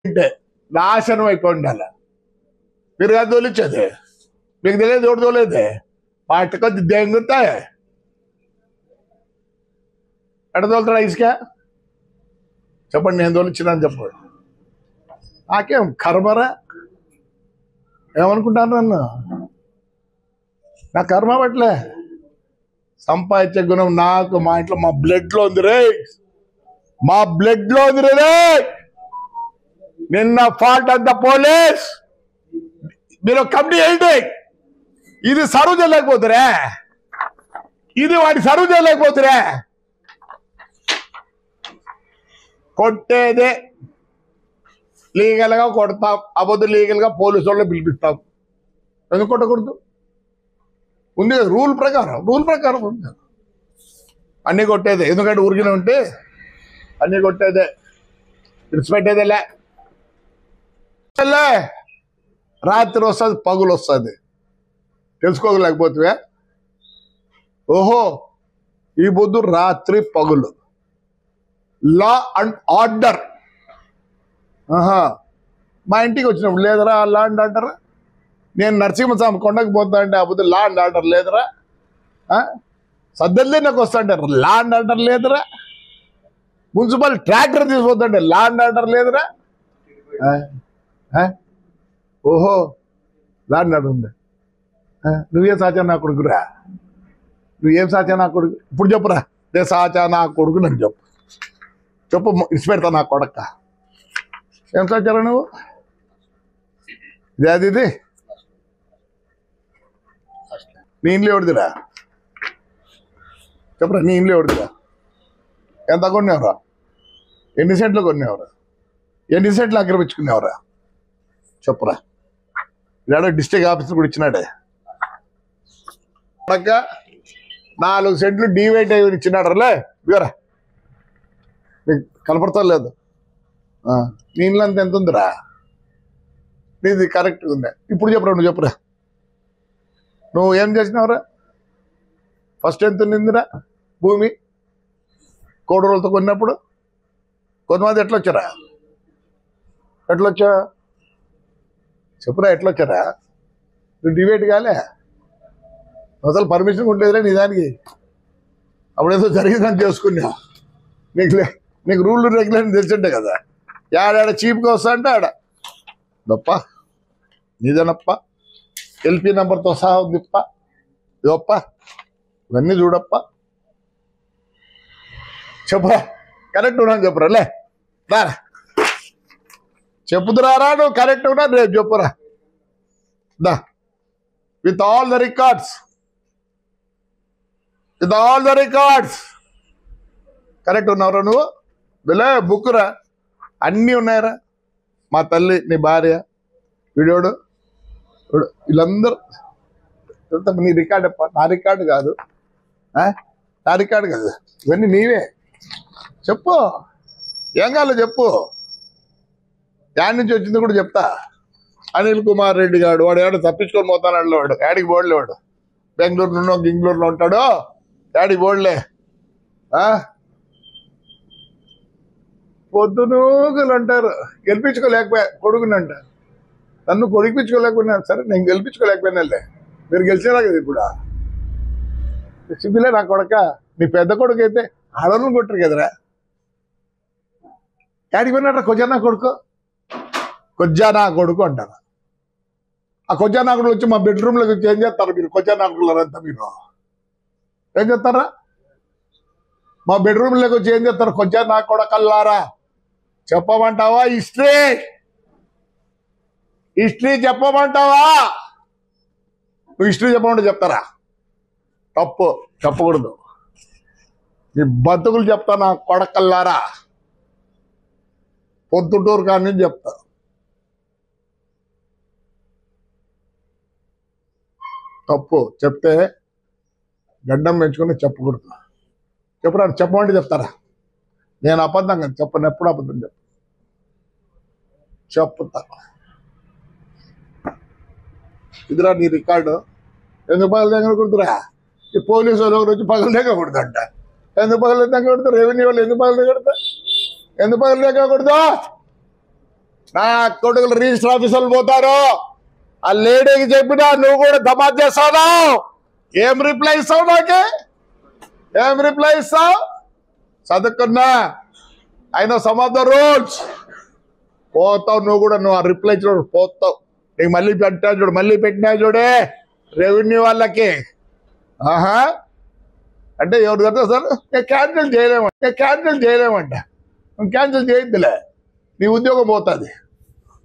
అంటే నాశనం అయిపోయి ఉండాలి. మీరు కాదు తోలిచ్చేది, మీకు తెలియదు ఎవడు తోలేదే. పట్టుకొద్ది దెంగుతాయి. ఎడ తోలుతాడా ఇసుక? చెప్పండి, నేను తోలిచ్చినాను చెప్పండి. నాకేం కర్మరా? ఏమనుకుంటాను నన్ను? నా కర్మ పట్లే. సంపాదించే గుణం నాకు మా ఇంట్లో మా బ్లడ్లో ఉంది రే, మా బ్లడ్లో ఉంది రే. నిన్న ఫాల్ట్ అంత పోలీస్ మీరు కమిటీ ఏంటి? ఇది సర్వ్ చేయలేకపోతురే, ఇది వాడి సర్వ్ చేయలేకపోతురే. కొట్టేదే లీగల్గా కొడతాం, అబద్ధం లీగల్గా పోలీసు వాళ్ళని పిలిపిస్తాం. ఎందుకు కొట్టకూడదు? ఉంది కదా రూల్ ప్రకారం ఉంది. అన్నీ కొట్టేదే, ఎందుకంటే ఊరికినే ఉంటే అన్నీ కొట్టేదే, విడిచిపెట్టేదేలే. రాత్రి వస్తుంది, పగులు వస్తుంది, తెలుసుకోలేకపోతే. ఓహో, ఈ పొద్దు రాత్రి పగులు, లా అండ్ ఆర్డర్. మా ఇంటికి వచ్చినప్పుడు లేదరా లా అండ్ ఆర్డర్? నేను నరసింహస్వామి కొండకు పోతా అంటే అప్పుడు లా అండ్ ఆర్డర్ లేదురా? సద్దెల్దే నాకు వస్తా అంటే లా అండ్ ఆర్డర్ లేదురా? మున్సిపల్ ట్రాక్టర్ తీసుకుపోతుంటే లా అండ్ ఆర్డర్ లేదురా? ఓహో, లా అండ్ ఆర్డర్ ఉంది. నువ్వేం సాచా నా కొడుకురా? నువ్వేం సాచా నా కొడుకు? ఇప్పుడు చెప్పురా, నే సాచా నా కొడుకు నన్ను చెప్పు ఇచ్చిపెడతా నా కొడక. ఏం సాచారా నువ్వు? ఇది నీ ఇంట్లో ఎవడిదిరా? చెప్పురా, నీ ఇంట్లో ఎవడిదిరా? ఎంత కొన్నావురా? ఎన్ని సెంట్లు కొన్నావురా? ఎన్ని సెంట్లు ఆక్రమించుకున్నావురా? చెప్పురా. ఇలాడో డిస్ట్రిక్ట్ ఆఫీసర్ కూడా ఇచ్చినాడే. 4 సెంట్లు డివైడ్ అయ్యి ఇచ్చినాడర్లే. ఇవరా నీకు కనపడతా లేదు. నీ ఇంట్లో అంత ఎంత ఉందిరా? నీది కరెక్ట్గా ఉందా? ఇప్పుడు చెప్పురా, నువ్వు చెప్పురా. నువ్వు ఏం చేసినావురా? ఫస్ట్ ఎంత ఉందిరా భూమి? కోటి రోజులతో కొన్నప్పుడు కొంతమంది ఎట్లొచ్చారా? ఎట్లొచ్చా చెప్పురా, ఎట్లొచ్చారా? నువ్వు డిబేట్ కాలే, అసలు పర్మిషన్ ఉండేదిరా నీ దానికి. అప్పుడేదో జరిగిందని చేసుకున్నావు. నీకు రూల్ రెగ్యులేషన్ తెలిసింటే కదా. ఆడ చీప్గా వస్తా అంటే ఆడ దప్ప నీదేనప్ప, ఎల్పీ నెంబర్తో సహా ఉందిప్ప, ఇదప్ప, ఇవన్నీ చూడప్ప. చెప్పురా, కరెక్ట్ ఉన్నాను చెప్పురా. లే దారా చెప్పుదురారా, నువ్వు కరెక్ట్ ఉన్నా రేపు చెప్పురా. దా with all the records, correct ఉన్నావురా నువ్వు? లే బుక్కురా, అన్నీ ఉన్నాయరా. మా తల్లి, నీ భార్య, వీడోడు, వీళ్ళందరూ నీ రికార్డు అప్ప, నా రికార్డు కాదు, నా రికార్డు కాదు, ఇవన్నీ నీవే. చెప్పు, ఏం కావాలో చెప్పు. యాడ్ నుంచి వచ్చింది కూడా చెప్తా. అనిల్ కుమార్ రెడ్డి గాడు వాడు ఏడు తప్పించుకొని పోతాడు. వాడు యాడికి బోడలేవాడు, బెంగళూరులో గింగళూరులో ఉంటాడు, యాడికి బోడలే. పొద్దునూగులు అంటారు, గెలిపించుకోలేకపోయా కొడుకునంట. నన్ను కొడిపించుకోలేకున్నాను, సరే నేను గెలిపించుకోలేకపోయినాలే. మీరు గెలిచేలా కదా ఇప్పుడు. సిగ్గులే నా కొడక. నీ పెద్ద కొడుకు అయితే ఆడలను కొట్టరు కదరా. యాడికి పోయినట్రా కొజ్జా నా కొడుకు అంటారు. ఆ కొజ్జా నా కొడుకు వచ్చి మా బెడ్రూమ్లోకి వచ్చి ఏం చేస్తారు మీరు? కొజ్జా నా కొడుకులంతా మీరు ఏం చేస్తారా? మా బెడ్రూమ్లోకి వచ్చి ఏం చేస్తారు? కొజ్జా నా కొడకల్లారా చెప్పమంటావా? హిస్టరీ చెప్పమంటావా? నువ్వు హిస్టరీ చెప్పమంటే చెప్తారా? తప్పు, చెప్పకూడదు. నీ బతుకులు చెప్తా నా కొడకల్లారా. పొద్దుటూరు కానీ చెప్తా. తప్పు చెప్తే గడ్డం పెంచుకొని చెప్పకూడదు. చెప్పురా, చెప్పమంటే చెప్తారా? నేను అబద్ధం కదా చెప్పను, ఎప్పుడు అబద్ధం చెప్తా. ఇదిరా నీ రికార్డు. ఎందుకు పగల దగ్గర కొడుతురా? ఈ పోలీసు వాళ్ళు ఒకరు వచ్చి పగల దగ్గర కొడుతుంట. ఎందుకు పగల దగ్గర కొడతారు? రెవెన్యూ వాళ్ళు ఎందుకు పగల దగ్గర కొడతా? ఎందుకు పగల దగ్గర కొడతా? నా కొడుకులు రిజిస్టర్ ఆఫీసులు పోతారు. ఆ లేడీకి చెప్పినా నువ్వు కూడా దమాజ్ చేస్తావు. ఏం రిప్లై ఇస్తావు? నాకే ఏం రిప్లై ఇస్తావు? చదువుకున్నా I know some of the rules. పోతావు నువ్వు కూడా. నువ్వు ఆ రిప్లై చూడు పోతావు. నీకు మళ్ళీ పెట్టా చూడు, మళ్ళీ పెట్టినా చూడే రెవెన్యూ వాళ్ళకి. ఆహా అంటే ఎవరు కదా సార్ నేను క్యాన్సిల్ చేయలేమంట. నువ్వు క్యాన్సిల్ చేయొద్దులే, నీ ఉద్యోగం పోతుంది.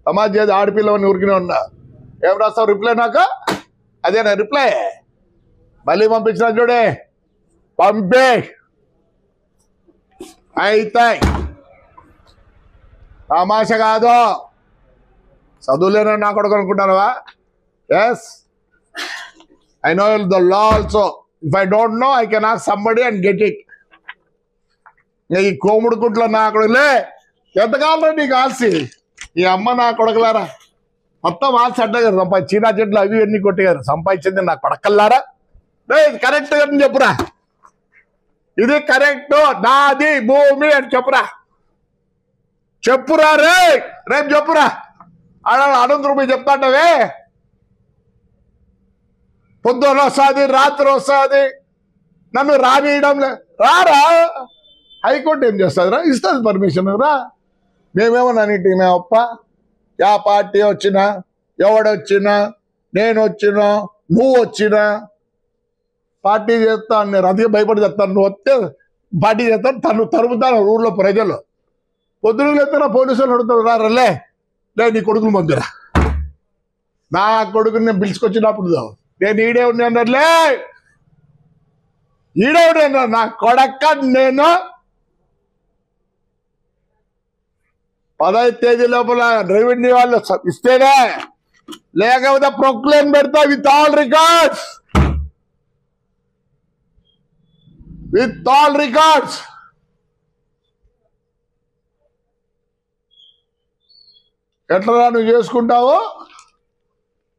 సమాజ్ చేసి ఆడపిల్లవని ఉరికినే ఉన్నా. ఏం రాస్తావు రిప్లై? నాకు అదేనా రిప్లై? మళ్ళీ పంపించిన చూడే, పంపే అయితాయి. తమాష కాదు. చదువులేనో నా కొడుకు అనుకుంటానవా? Yes, I know the law also. If I don't know I can ask somebody and get it. ఈ కోముడు కుట్లో నా కొడుకులే ఎంతకాలం నీకు ఆల్సి. ఈ అమ్మ నా కొడకలారా మొత్తం ఆల్సి అడ్డగారు సంపాదించి చీనా చెట్లు అవి అన్ని కొట్టేగారు. సంపాదించింది నా కొడకల్లారా. ఇది కరెక్ట్ అని చెప్పురా, ఇది కరెక్ట్ నాది భూమి అని చెప్పురా రే. రేపు చెప్పురా. అనంత రూపాయి చెప్తాంటవే. పొద్దున వస్తుంది, రాత్రి వస్తుంది, నన్ను రానియడం రారా. హైకోర్టు ఏం చేస్తుంది రా? ఇస్తుంది పర్మిషన్ రా. మేమేమన్నా నీటి మేమప్ప యా పార్టీ వచ్చినా, ఎవడొచ్చినా, నేను వచ్చినా, నువ్వు వచ్చినా పార్టీ చేస్తాను. నేను అందుకే భయపడి చెప్తాను. నువ్వు వస్తే పార్టీ చేస్తాను, తరుముతాను ఊళ్ళో ప్రజలు. పొద్దున ఎత్తున పోలీసులు అడుగుతారు రారలే నీ కొడుకులు మందిరా. నా కొడుకుని నేను పిలుచుకొచ్చినప్పుడు నేను ఈడే ఉన్నానులే, ఈడే ఉన్నాను. నా కొడక్క నేను 15 తేదీ లోపల రెవెన్యూ వాళ్ళు ఇస్తేనే, లేకపోతే ప్రొక్లైన్ పెడతా విత్ ఆల్ రికార్డ్స్. ఎట్లా నువ్వు చేసుకుంటావు?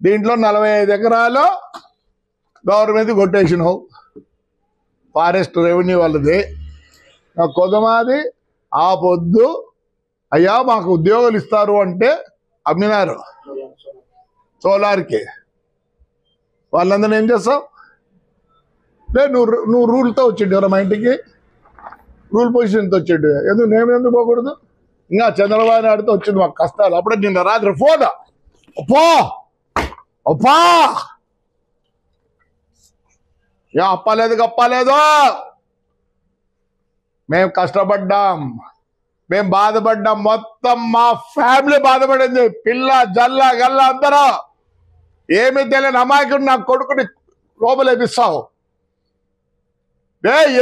దీంట్లో 45 ఎకరాలు గవర్నమెంట్ కొట్టేసినావు, ఫారెస్ట్ రెవెన్యూ వాళ్ళది. నాకు కొదమాది ఆ పొద్దు అయ్యా మాకు ఉద్యోగాలు ఇస్తారు అంటే అమ్మినారు సోలార్కి. వాళ్ళందరినీ ఏం చేస్తావు? నువ్వు రూల్తో వచ్చిండు ఎవరు మా ఇంటికి, రూల్ పొజిషన్తో వచ్చిండు. నేను ఎందుకు పోకూడదు? ఇంకా చంద్రబాబు నాయుడుతో వచ్చింది మాకు కష్టాలు. అప్పుడే నిన్న రాత్రి ఫోన్ అప్పా ఏ అప్పలేదు గప్పలేదు. మేము కష్టపడ్డాం, మేము బాధపడ్డాం, మొత్తం మా ఫ్యామిలీ బాధపడింది. పిల్ల జల్ల గల్ల అందరూ. ఏమి తెలియని అమాయకుడు నా కొడుకుని లోపలేపిస్తావు.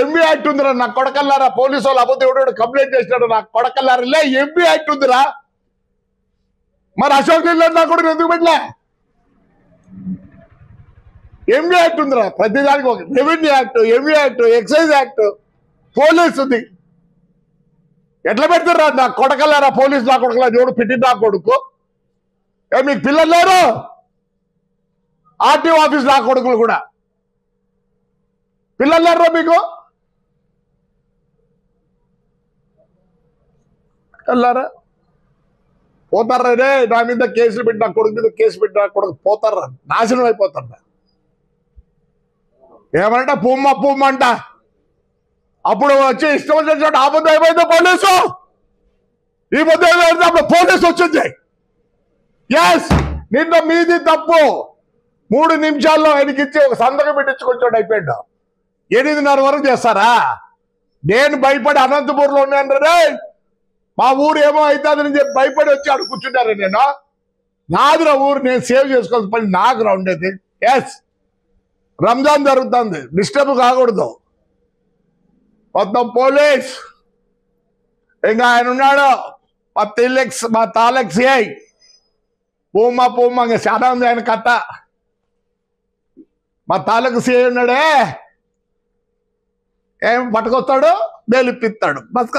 ఎంబీ యాక్ట్ ఉందిరా నా కొడకల్లారా. పోలీసు వాళ్ళు అబద్ధం ఎవడో కంప్లైంట్ చేసినాడు నా కొడకల్లారా. ఎంబీ యాక్ట్ ఉందిరా. మరి అశోక్ జిల్లా నా కొడుకు ఎందుకు పెట్టలే? ఎంబీ యాక్ట్ ఉందిరా. ప్రతిదానికి ఒక revenue act, MB act, excise act, police ఉంది. ఎట్లా పెడతారా నా కొడకల్లారా? పోలీసు నా కొడుకులా చూడు పెట్టి నా కొడుకు. మీకు పిల్లలు లేరు? ఆర్టీఓ ఆఫీస్ నా కొడుకులు కూడా పిల్లలు లేరు మీకు? వెళ్ళారా? పోతారా రే? నా మీద కేసులు పెట్టి, నా కొడుకు మీద కేసు పెట్టి నా కొడుకు పోతారా? నాశనం అయిపోతారా? ఏమంట పుమ్మ అంట. అప్పుడు వచ్చి ఇష్టం వచ్చిన ఆపద అయిపోయింది పోలీసు. ఈ పొద్దు అప్పుడు పోలీసు వచ్చింది. ఎస్, నిన్న మీది తప్పు. 3 నిమిషాల్లో ఆయనకి ఇచ్చి ఒక సంతకం పెట్టించుకొచ్చాడు, అయిపోయాడు. 8:30 వరకు చేస్తారా? నేను భయపడి అనంతపూర్లో ఉన్నాను రే. మా ఊరు ఏమో అవుతుందని చెప్పి భయపడి వచ్చి ఆడు కూర్చుంటారు. నేను నాదిరా ఊరు, నేను సేవ్ చేసుకోవాల్సిన పని నాకు రా ఉండేది. ఎస్, రంజాన్ జరుగుతుంది, డిస్టర్బ్ కాకూడదు. మొత్తం పోలీస్. ఇంకా ఆయన ఉన్నాడు మా తాలెక్స్ పూమ ఇంకా చాలా ఉంది ఆయన కథ. మా తాలూకు సీఐ ఉన్నాడే, ఏం పట్టుకొస్తాడు, బెయిల్ ఇప్పిస్తాడు. బస్